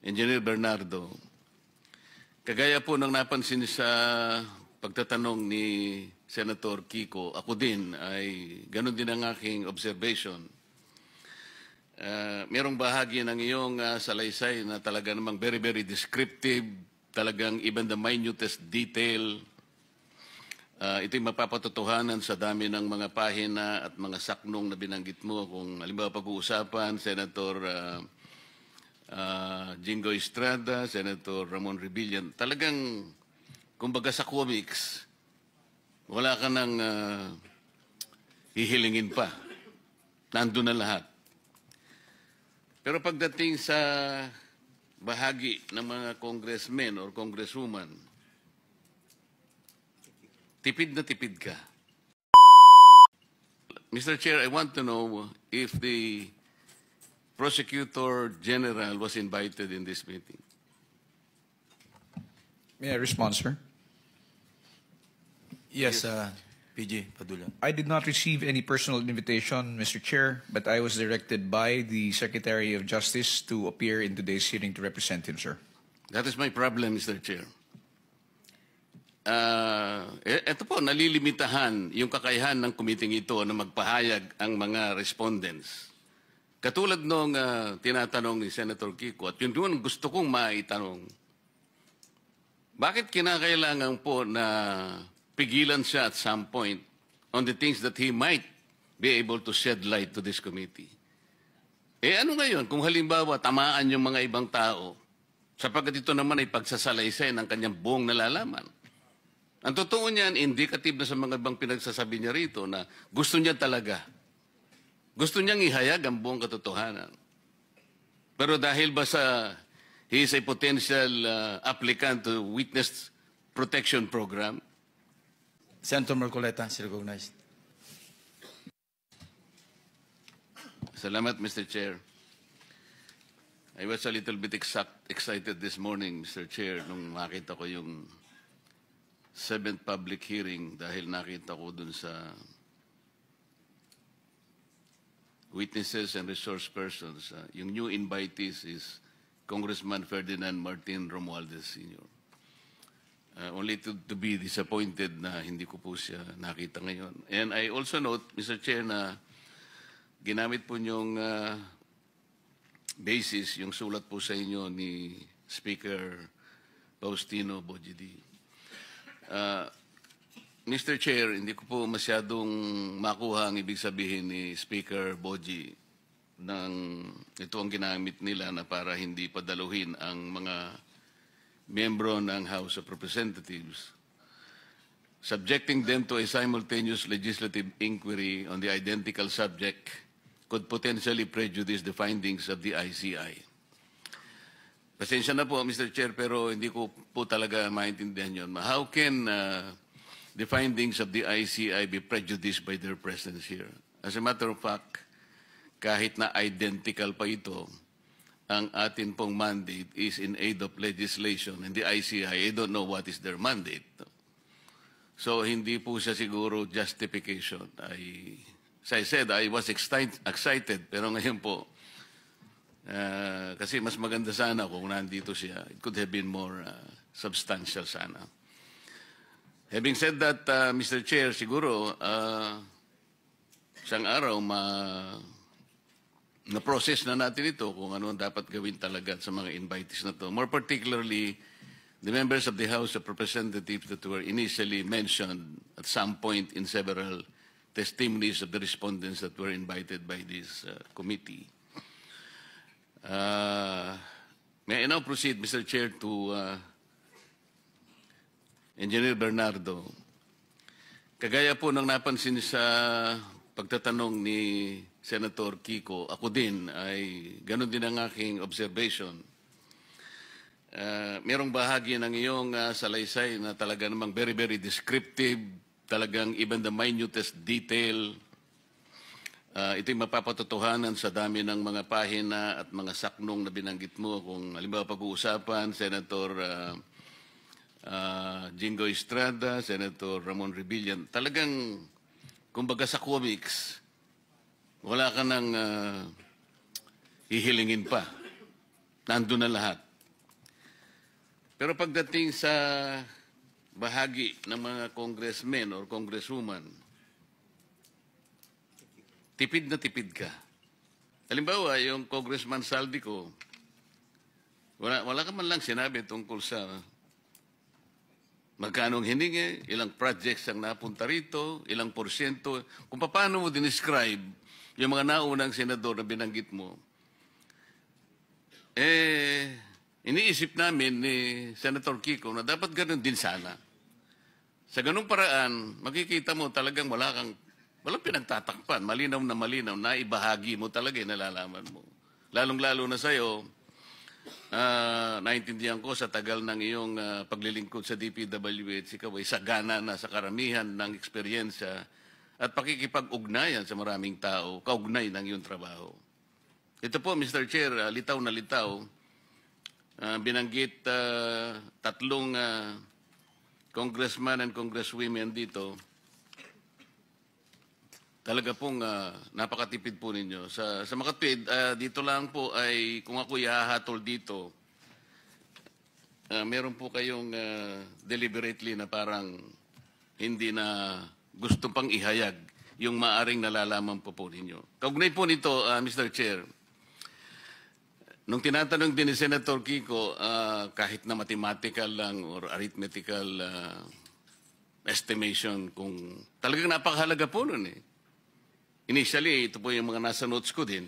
Engineer Bernardo, kagaya po ng napansin sa pagtatanong ni Senator Kiko, ako din ay ganun din ang aking observation. Merong bahagi ng iyong salaysay na talaga namang very, very descriptive, talagang even the minutest detail. Ito'y mapapatotohanan sa dami ng mga pahina at mga saknong na binanggit mo. Kung halimbawa pag-uusapan, Senator Jingo Estrada, Senator Ramon Rebillan, talagang, kumbaga sa comics, wala ka nang hihilingin pa. Nandun na lahat. Pero pagdating sa bahagi ng mga congressmen or congresswoman, tipid na tipid ka. Mr. Chair, I want to know if the Prosecutor General was invited in this meeting. May I respond, sir? Yes, PG Padula. I did not receive any personal invitation, Mr. Chair, but I was directed by the Secretary of Justice to appear in today's hearing to represent him, sir. That is my problem, Mr. Chair. Ito po, nalilimitahan yung kakayahan ng committee ito na magpahayag ang mga respondents. Katulad nung tinatanong ni Senator Kiko, at yun gusto kong maitanong, bakit kinakailangan po na pigilan siya at some point on the things that he might be able to shed light to this committee? Ano ngayon kung halimbawa tamaan yung mga ibang tao sapagkat ito naman ay pagsasalaysay ng kanyang buong nalalaman? Ang totoo niyan, indicative na sa mga ibang pinagsasabi niya rito na gusto niya talaga. Gusto niyang ihayag ang buong katotohanan. Pero dahil ba sa he is a potential applicant to Witness Protection Program, Senator Marcoleta is recognized. Salamat, Mr. Chair. I was a little bit excited this morning, Mr. Chair, nung makita ko yung 7th public hearing dahil nakita ko dun sa witnesses and resource persons. Yung new invitees is Congressman Ferdinand Martin Romualdez Sr. Only to be disappointed na hindi ko po siya nakita ngayon. And I also note, Mr. Chair, na ginamit po niyong basis, yung sulat po sa inyo ni Speaker Faustino Bojidi. Mr. Chair, hindi ko po masyadong makuha ang ibig sabihin ni Speaker Boji ng ito ang ginamit nila na para hindi padaluhin ang mga miyembro ng House of Representatives, subjecting them to a simultaneous legislative inquiry on the identical subject could potentially prejudice the findings of the ICI. Pasensya na po, Mr. Chair, pero hindi ko po talaga maintindihan yun. How can the findings of the ICI be prejudiced by their presence here? As a matter of fact, kahit na identical pa ito, ang atin pong mandate is in aid of legislation, and the ICI, I don't know what is their mandate. So, hindi po siya siguro justification. As I said, I was excited, pero ngayon po, kasi mas maganda sana kung nandito siya. It could have been more substantial sana. Having said that, Mr. Chair, siguro, isang araw na-process na natin ito kung ano ang dapat gawin talaga sa mga invitees na to. More particularly, the members of the House of Representatives that were initially mentioned at some point in several testimonies of the respondents that were invited by this committee. May I now proceed, Mr. Chair, to Engineer Bernardo. Kagaya po ng napansin sa pagtatanong ni Senator Kiko, ako din ay ganun din ang aking observation. Merong bahagi ng iyong salaysay na talaga namang very, very descriptive, talagang even the minutest detail. Ito'y mapapatotohanan sa dami ng mga pahina at mga saknong na binanggit mo. Kung halimbawa pag-uusapan, Senator Jingo Estrada, Senator Ramon Rebillan, talagang, kumbaga sa comics, wala ka nang hihilingin pa. Nandun na lahat. Pero pagdating sa bahagi ng mga congressmen or congresswoman, tipid na tipid ka. Halimbawa, yung Congressman Saldico, wala ka man lang sinabi tungkol sa magkano ang hiningi, ilang projects ang napunta rito, ilang porsyento. Kung paano mo dinescribe yung mga naunang senador na binanggit mo, iniisip namin ni Senator Kiko na dapat ganun din sana. Sa ganung paraan, makikita mo talagang walang pinagtatakpan, malinaw, na ibahagi mo talaga yung nalalaman mo. Lalong-lalo na sa'yo, naintindihan ko sa tagal ng iyong paglilingkod sa DPWH, ikaw ay sagana na sa karamihan ng eksperyensya at pakikipag-ugnayan sa maraming tao, kaugnay ng iyong trabaho. Ito po, Mr. Chair, litaw na litaw, binanggit tatlong congressman and congresswomen dito. Talaga pong napakatipid po ninyo. Sa makatwid, dito lang po ay kung ako ihahatol dito, meron po kayong deliberately na parang hindi na gusto pang ihayag yung maaring nalalaman po ninyo. Kaugnay po nito, Mr. Chair, nung tinatanong din ni Senator Kiko, kahit na mathematical lang or arithmetical estimation, kung talagang napakahalaga po nun eh. Initially, ito po yung mga nasa notes ko din.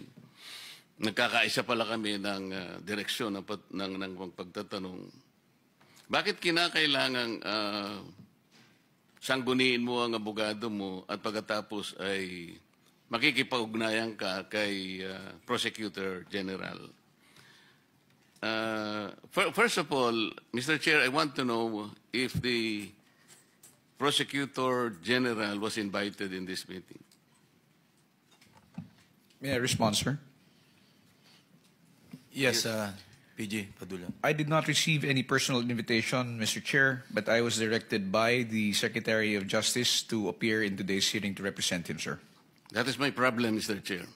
Nagkakaisa pala kami ng direksyon ng pagtatanong. Bakit kinakailangang sangguniin mo ang abogado mo at pagkatapos ay makikipag-ugnayan ka kay Prosecutor General? First of all, Mr. Chair, I want to know if the Prosecutor General was invited in this meeting. May I respond, sir? Yes, PG Padulan. I did not receive any personal invitation, Mr. Chair, but I was directed by the Secretary of Justice to appear in today's hearing to represent him, sir. That is my problem, Mr. Chair.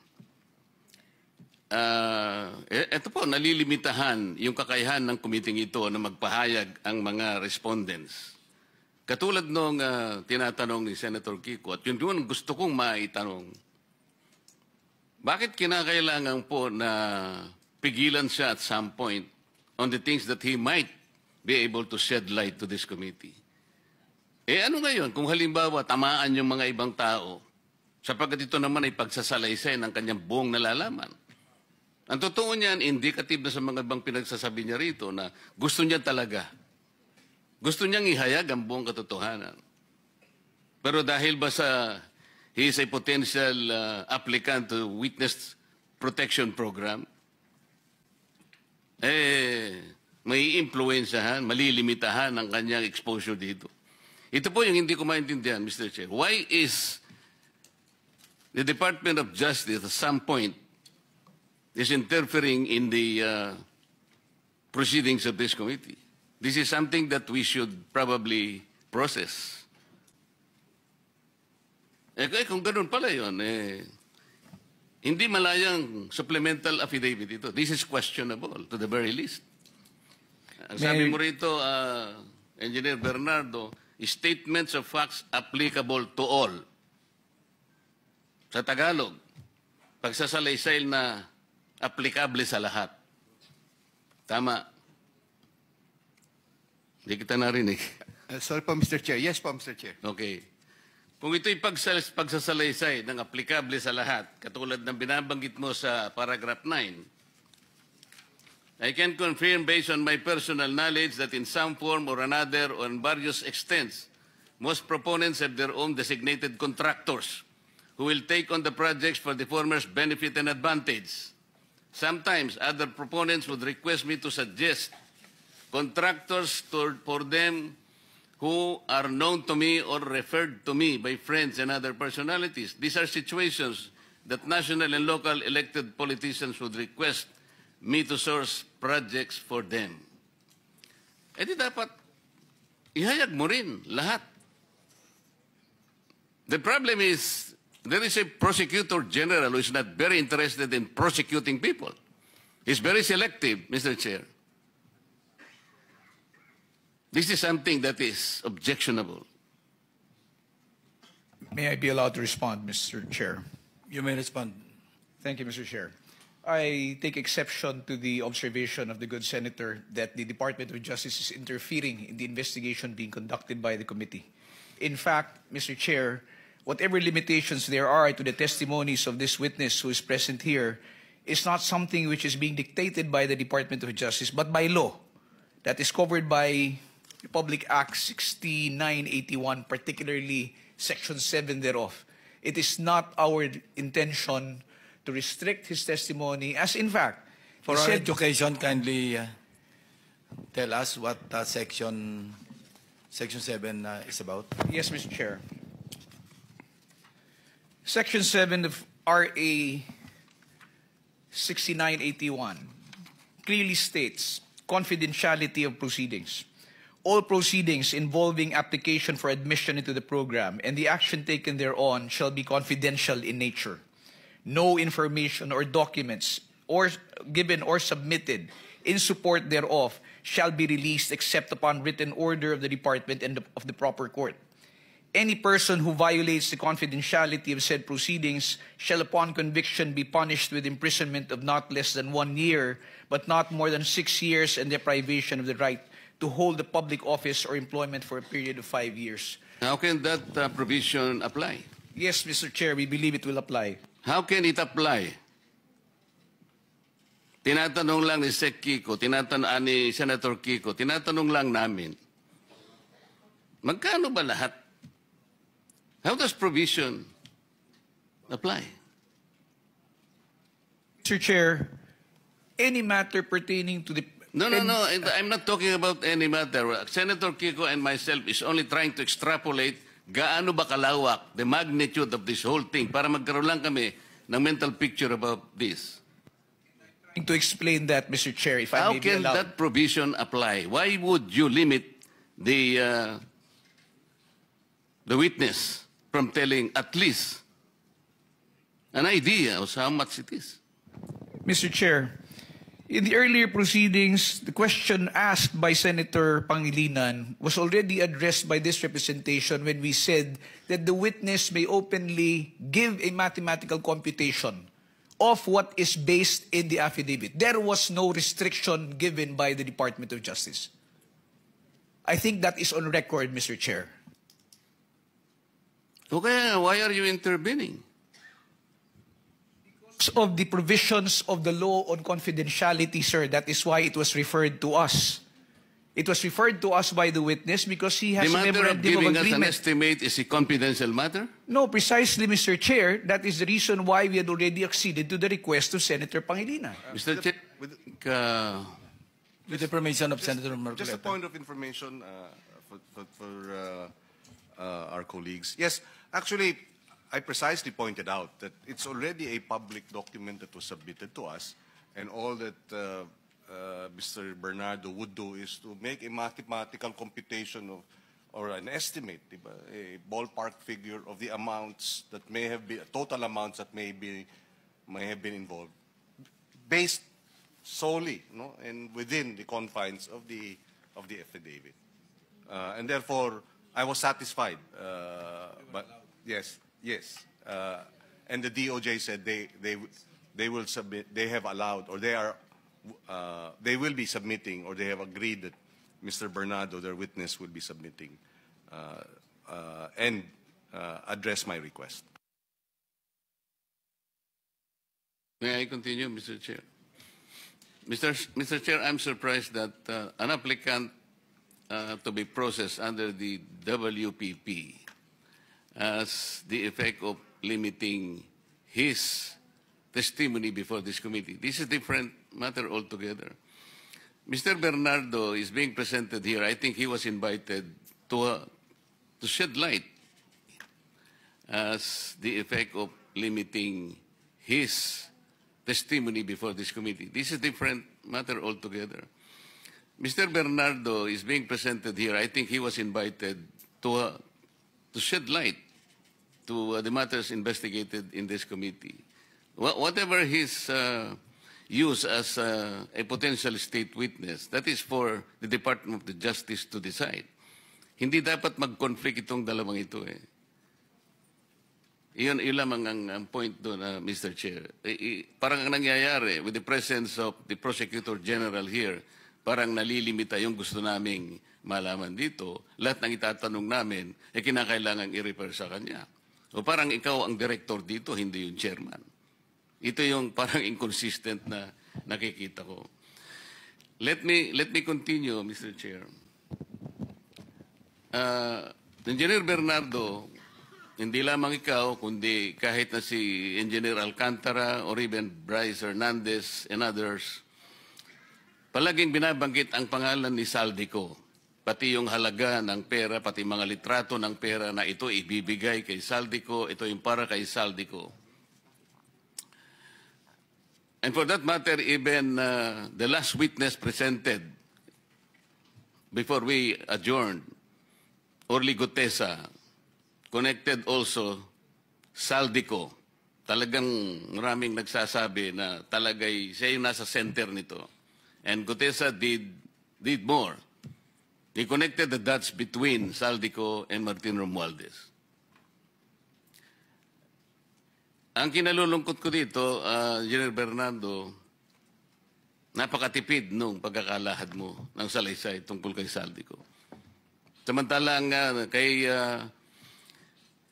Ito po, nalilimitahan yung kakayahan ng committee ito na magpahayag ang mga respondents. Katulad nung tinatanong ni Senator Kiko, at yun gusto kong maitanong, bakit kinakailangan po na pigilan siya at some point on the things that he might be able to shed light to this committee? Ano ngayon kung halimbawa tamaan yung mga ibang tao sapagkat ito naman ay pagsasalaysay ng kanyang buong nalalaman? Ang totoo niyan, indicative na sa mga ibang pinagsasabi niya rito na gusto niya talaga. Gusto niyang ihayag ang buong katotohanan. Pero dahil ba sa he is a potential applicant to Witness Protection Program, may influensyahan, malilimitahan ang kanyang exposure dito. Ito po yung hindi ko maintindihan, Mr. Chair. Why is the Department of Justice at some point is interfering in the proceedings of this committee? This is something that we should probably process. Kung ganun pala yun, hindi malayang supplemental affidavit ito. This is questionable to the very least. Ang sabi mo rito, Engineer Bernardo, statements of facts applicable to all. Sa Tagalog, pagsasalaysay na applicable sa lahat. Tama. Hindi kita narinig. Sorry po, Mr. Chair. Yes po, Mr. Chair. Okay. Kung ito'y pagsasalaysay ng applicable sa lahat, katulad ng binabanggit mo sa paragraph 9, I can confirm based on my personal knowledge that in some form or another or in various extents, most proponents have their own designated contractors who will take on the projects for the former's benefit and advantage. Sometimes other proponents would request me to suggest contractors for them who are known to me or referred to me by friends and other personalities. These are situations that national and local elected politicians would request me to source projects for them. Di dapat ihayag mo rin lahat. The problem is there is a prosecutor general who is not very interested in prosecuting people. He's very selective, Mr. Chair. This is something that is objectionable. May I be allowed to respond, Mr. Chair? You may respond. Thank you, Mr. Chair. I take exception to the observation of the good senator that the Department of Justice is interfering in the investigation being conducted by the committee. In fact, Mr. Chair, whatever limitations there are to the testimonies of this witness who is present here is not something which is being dictated by the Department of Justice, but by law that is covered by Republic Act 6981, particularly Section 7 thereof. It is not our intention to restrict his testimony, as in fact, For he our said, education, kindly tell us what Section 7 is about. yes, Mr. Chair. Section 7 of RA 6981 clearly states confidentiality of proceedings. All proceedings involving application for admission into the program and the action taken thereon shall be confidential in nature. No information or documents or given or submitted in support thereof shall be released except upon written order of the department and of the proper court. Any person who violates the confidentiality of said proceedings shall upon conviction be punished with imprisonment of not less than 1 year, but not more than 6 years, and deprivation of the right to hold a public office or employment for a period of 5 years. How can that provision apply? Yes, Mr. Chair, we believe it will apply. How can it apply? Tinatanong lang ni Sec Kiko, ni Senator Kiko, tinatanong lang namin, magkano ba lahat? How does provision apply? Mr. Chair, any matter pertaining to the... No. I'm not talking about any matter. Senator Kiko and myself is only trying to extrapolate gaano ba kalawak, the magnitude of this whole thing, para magkaroon lang kami ng mental picture about this. To explain that, Mr. Chair, if I How may be can allowed. that provision apply? Why would you limit the witness from telling at least an idea of how much it is? Mr. Chair, in the earlier proceedings, the question asked by Senator Pangilinan was already addressed by this representation when we said that the witness may openly give a mathematical computation of what is based in the affidavit. There was no restriction given by the Department of Justice. I think that is on record, Mr. Chair. Okay, why are you intervening? Of the provisions of the law on confidentiality, sir. That is why it was referred to us. It was referred to us by the witness because he has The a matter of memorandum of giving us an agreement. estimate is a confidential matter? No, precisely, Mr. Chair. That is the reason why we had already acceded to the request of Senator Pangilinan. Mr. Chair, With the permission of Senator Just a Marcoleta. point of information for our colleagues. Yes, actually, I precisely pointed out that it's already a public document that was submitted to us, and all that Mr. Bernardo would do is to make a mathematical computation of, or an estimate, diba? A ballpark figure of the amounts that may have been, total amounts that may have been involved, based solely, no, and within the confines of the affidavit, and therefore I was satisfied. But yes, and the DOJ said they will submit. They have allowed, or they will be submitting, or they have agreed that Mr. Bernardo, their witness, will be submitting and address my request. may I continue, Mr. Chair? Mr. Chair, I'm surprised that an applicant to be processed under the WPP has the effect of limiting his testimony before this committee. This is a different matter altogether. Mr. Bernardo is being presented here. I think he was invited to shed light as the effect of limiting his testimony before this committee. This is a different matter altogether. Mr. Bernardo is being presented here. I think he was invited to shed light to the matters investigated in this committee. Whatever his used as a potential state witness. That is for the Department of the Justice to decide. Hindi dapat mag-conflict itong dalawang ito eh. Iyon lamang ang point doon, Mr. Chair. Parang ang nangyayari with the presence of the Prosecutor General here, parang nalilimita yung gusto naming malaman dito. Lahat ng itatanong namin, kinakailangan i-refer sa kanya. O parang ikaw ang director dito, hindi yung chairman. Ito yung parang inconsistent na nakikita ko. Let me continue, Mr. Chair. Engineer Bernardo, hindi lamang ikaw, kundi kahit na si Engineer Alcantara or even Bryce Hernandez and others, palaging binabanggit ang pangalan ni Saldico. Pati yung halaga ng pera, pati mga litrato ng pera na ito ibibigay kay Saldico, ito yung para kay Saldico. And for that matter, even the last witness presented before we adjourned, Orly Gutesa, connected also Saldico. Talagang maraming nagsasabi na talagay siya yung nasa center nito. And Gutesa did more. He connected the dots between Saldico and Martin Romualdez. Ang kinalulungkot ko dito, General Bernardo, napakatipid nung pagkakalahad mo ng salaysay tungkol kay Saldico. Samantalang kay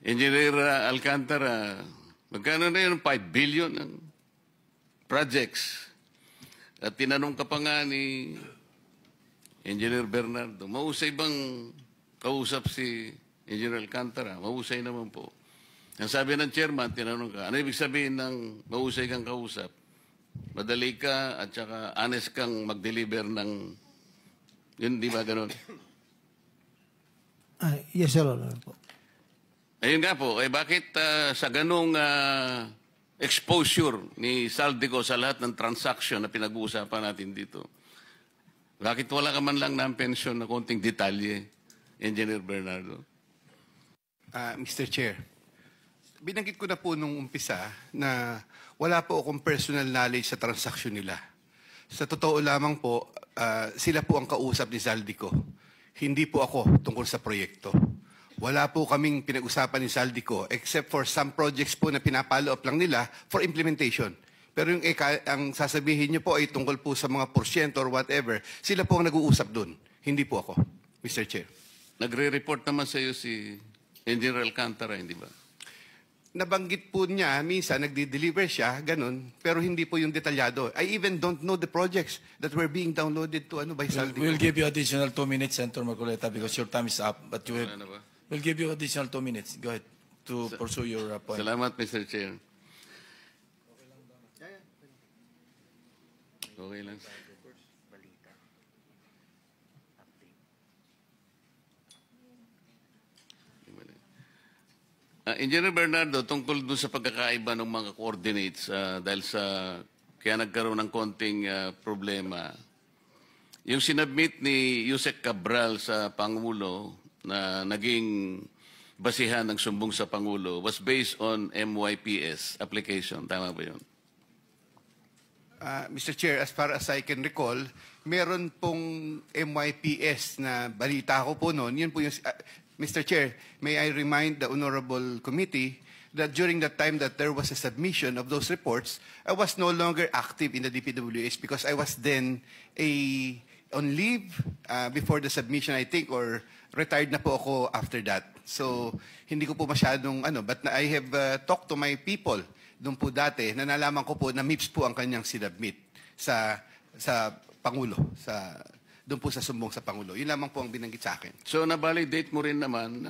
Engineer Alcantara, magkano na yun? 5 billion ng projects. At tinanong ka pa nga ni Engineer Bernardo, mahusay bang kausap si Engineer Alcantara? Mahusay naman po. Ang sabi ng chairman, tinanong ka, ano ibig sabihin ng mahusay kang kausap? Madali ka at saka honest kang mag-deliver ng, yun, di ba ganun? Yes, Your Honor po. Ayun nga po, bakit sa ganung exposure ni Saldico sa lahat ng transaction na pinag-uusapan natin dito, bakit wala ka man lang ng pensyon na konting detalye, Engineer Bernardo? Mr. Chair, binanggit ko na po nung umpisa na wala po akong personal knowledge sa transaksyon nila. Sa totoo lamang po, sila po ang kausap ni Saldico. Hindi po ako tungkol sa proyekto. Wala po kaming pinag-usapan ni Saldico except for some projects po na pinapalo up lang nila for implementation. Pero yung ang sasabihin niyo po ay tungkol po sa mga porsyento or whatever, sila po ang nag-uusap dun. Hindi po ako, Mr. Chair. Nagre-report naman sa iyo si Engineer Alcantara, hindi ba? Nabanggit po niya, minsan nagdi-deliver siya, ganun, pero hindi po yung detalyado. I even don't know the projects that were being downloaded to by Saldico. We'll give you additional 2 minutes, Senator Marcoleta, because your time is up. But Wala na ba? we'll give you additional 2 minutes. Go ahead to pursue your point. Salamat, Mr. Chair. Okay lang. Engineer Bernardo, tungkol dun sa pagkakaiba ng mga coordinates, dahil sa kaya nagkaroon ng konting problema, yung sinubmit ni Yusek Cabral sa Pangulo na naging basihan ng sumbong sa Pangulo was based on MYPS application. Tama ba yun? Mr. Chair, as far as I can recall, meron pong MYPS na balita ko po noon. Yun po yung, Mr. Chair, may I remind the Honorable Committee that during the time that there was a submission of those reports, I was no longer active in the DPWH because I was then on leave before the submission, I think, or retired na po ako after that. So, hindi ko po masyadong, but I have talked to my people doon po dati, na nalaman ko po na MIPS po ang kanyang sinubmit sa Pangulo, doon po sa sumbong sa Pangulo. Yun lamang po ang binanggit sa akin. So, na-validate mo rin naman,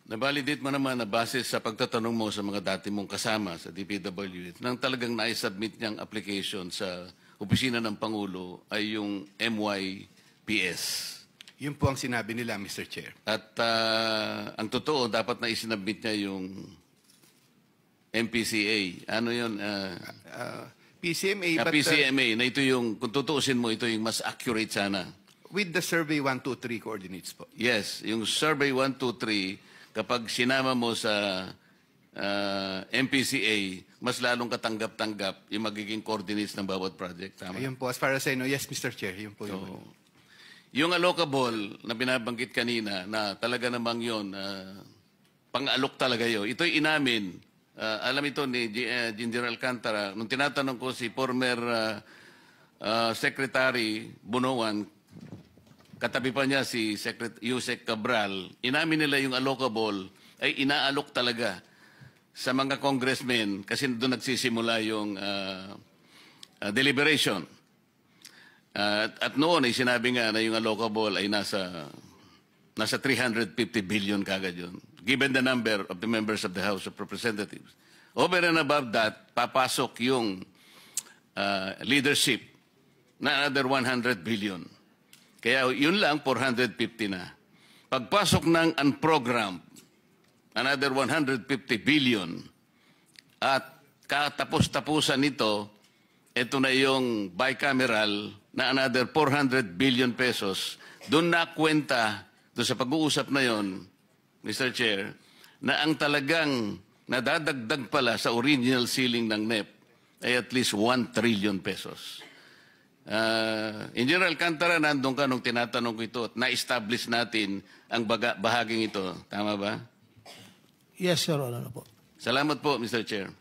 na-validate mo naman na base sa pagtatanong mo sa mga dati mong kasama sa DPWH, nang talagang na-submit niyang application sa opisina ng Pangulo ay yung MYPS. Yun po ang sinabi nila, Mr. Chair. At ang totoo, dapat na isinabit niya yung MPCA. Ano yun? PCMA, but PCMA, na ito yung, kung tutuusin mo, ito yung mas accurate sana. with the Survey 123 coordinates po. Yes, yung Survey 123, kapag sinama mo sa MPCA, mas lalong katanggap-tanggap yung magiging coordinates ng bawat project. Tama? Ayun po, as far as I know, yes, Mr. Chair, yun po yun. Yung allocable na binabanggit kanina, na talaga namang yun, pang-alok talaga yun. Ito'y inamin. Alam ito ni General Alcantara, nung tinatanong ko si former Secretary Bunoan, katabi pa niya si Yusek Cabral, inamin nila yung allocable ay inaalok talaga sa mga congressmen kasi doon nagsisimula yung deliberation. At noon ay sinabi nga na yung allocable ay nasa 350 billion kagad yun, given the number of the members of the House of Representatives. Over and above that, papasok yung leadership na another 100 billion. Kaya yun lang, 450 na. Pagpasok ng unprogrammed, another 150 billion. At katapos-tapusan nito, ito na yung bicameral na another 400 billion pesos. Doon na kwenta, doon sa pag-uusap na yon, Mr. Chair, na ang talagang nadadagdag pala sa original ceiling ng NEP ay at least 1 trillion pesos. In General Alcantara, nandun ka nung tinatanong ko ito at na-establish natin ang bahaging ito. Tama ba? Yes, Your Honor po. Salamat po, Mr. Chair.